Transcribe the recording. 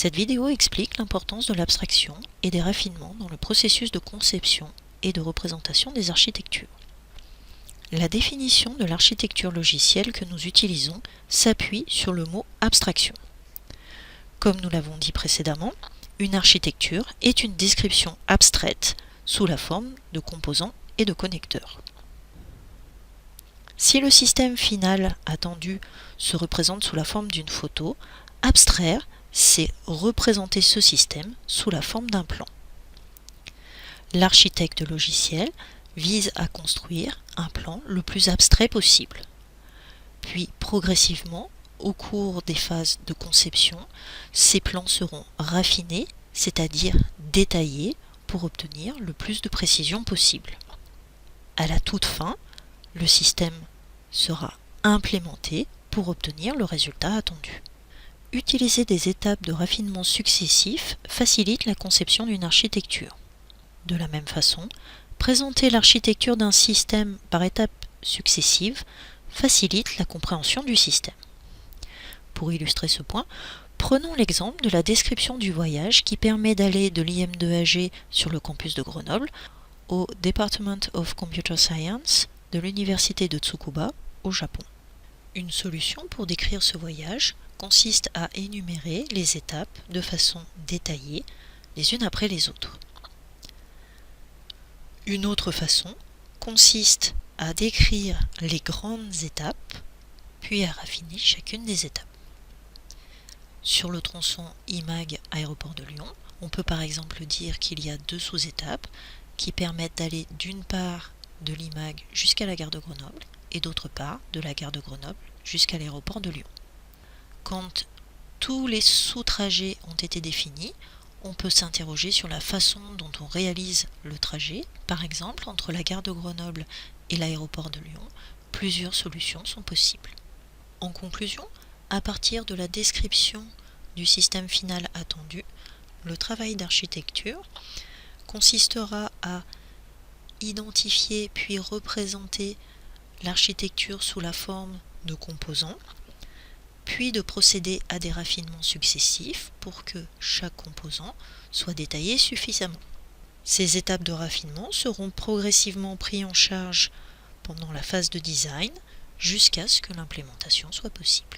Cette vidéo explique l'importance de l'abstraction et des raffinements dans le processus de conception et de représentation des architectures. La définition de l'architecture logicielle que nous utilisons s'appuie sur le mot abstraction. Comme nous l'avons dit précédemment, une architecture est une description abstraite sous la forme de composants et de connecteurs. Si le système final attendu se représente sous la forme d'une photo, abstraire, c'est représenter ce système sous la forme d'un plan. L'architecte logiciel vise à construire un plan le plus abstrait possible. Puis progressivement, au cours des phases de conception, ces plans seront raffinés, c'est-à-dire détaillés, pour obtenir le plus de précision possible. À la toute fin, le système sera implémenté pour obtenir le résultat attendu. Utiliser des étapes de raffinement successifs facilite la conception d'une architecture. De la même façon, présenter l'architecture d'un système par étapes successives facilite la compréhension du système. Pour illustrer ce point, prenons l'exemple de la description du voyage qui permet d'aller de l'IM2AG sur le campus de Grenoble au Department of Computer Science de l'université de Tsukuba au Japon. Une solution pour décrire ce voyage consiste à énumérer les étapes de façon détaillée, les unes après les autres. Une autre façon consiste à décrire les grandes étapes, puis à raffiner chacune des étapes. Sur le tronçon IMAG Aéroport de Lyon, on peut par exemple dire qu'il y a deux sous-étapes qui permettent d'aller d'une part de l'IMAG jusqu'à la gare de Grenoble et d'autre part de la gare de Grenoble jusqu'à l'aéroport de Lyon. Quand tous les sous-trajets ont été définis, on peut s'interroger sur la façon dont on réalise le trajet. Par exemple, entre la gare de Grenoble et l'aéroport de Lyon, plusieurs solutions sont possibles. En conclusion, à partir de la description du système final attendu, le travail d'architecture consistera à identifier puis représenter l'architecture sous la forme de composants, puis de procéder à des raffinements successifs pour que chaque composant soit détaillé suffisamment. Ces étapes de raffinement seront progressivement prises en charge pendant la phase de design jusqu'à ce que l'implémentation soit possible.